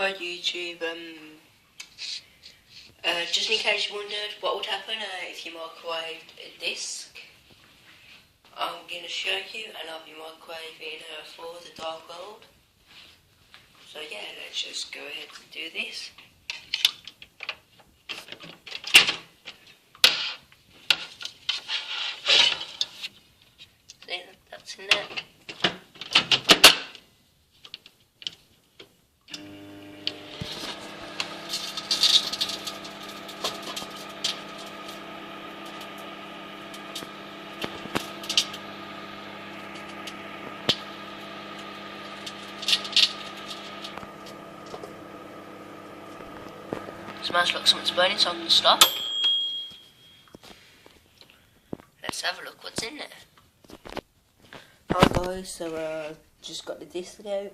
Hi YouTube, just in case you wondered what would happen if you microwaved a disc, I'm going to show you, and I'll be microwaving for the Dark World. So yeah, let's just go ahead and do this. See, that's in there. Smells like something's burning, so I'm going to stop. Let's have a look what's in there. Hi guys, so just got the disc out.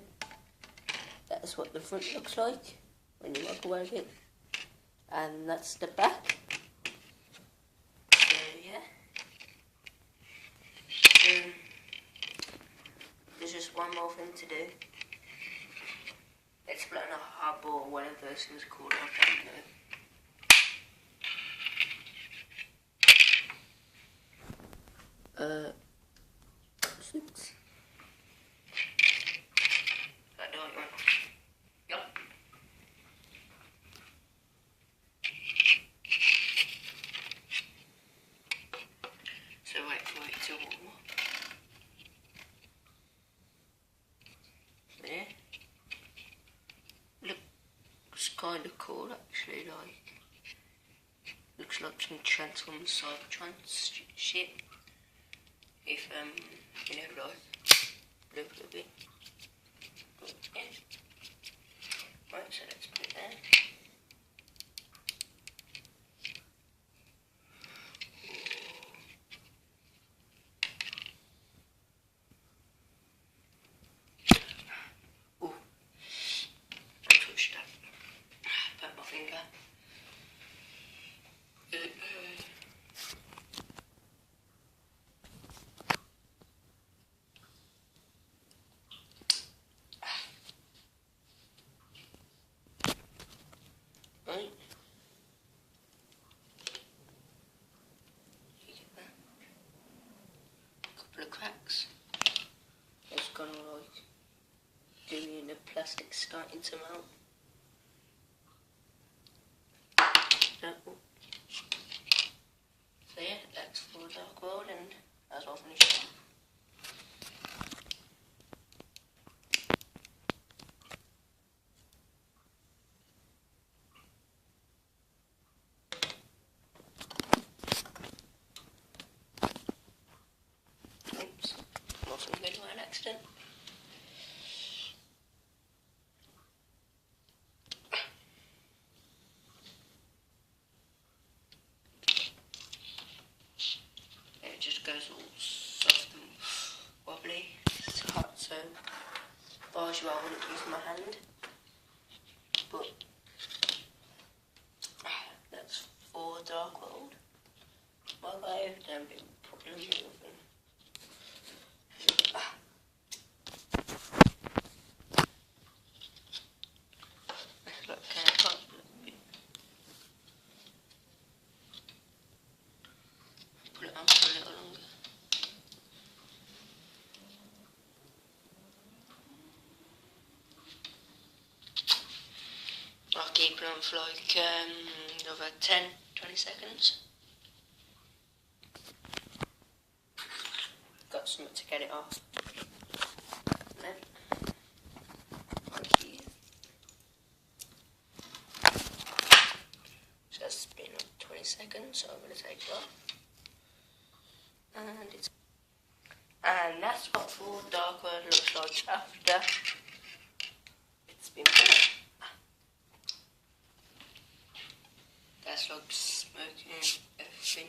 That's what the front looks like when you microwave it. And that's the back. So yeah. There's just one more thing to do. Let's put on a hub or whatever those things are called, I don't know. Six. That don't want. Yep. So wait for it to warm up. There. Looks kind of cool actually, like. Looks like some Transformers Cybertron shit. If you know, like blue a little bit. Yeah. Right, so let's put it there. Oh, I touched that. Put my finger. Right. You get that. Couple of cracks. It's gonna like doing the plastic starting to melt. So yeah, that's for Dark World, and that's all finished. Oops, nothing good by an accident. It just goes all soft and wobbly. It's hot, so if I was you, I wouldn't use my hand. But that's for Dark World. My guy, don't be putting them in. Look, I can't. Put it on for a little longer. I'll keep it on for like another 10-20 seconds. Got something to get it off. Then, so that's been on 20 seconds, so I'm going to take it off. And that's what full Dark World looks like after it's been put. That's like smoking everything,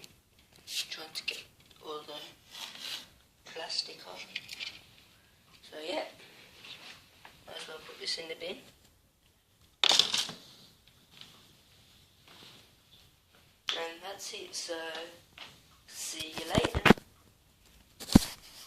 trying to get all the plastic off. So yeah, might as well put this in the bin. And that's it, so see you later.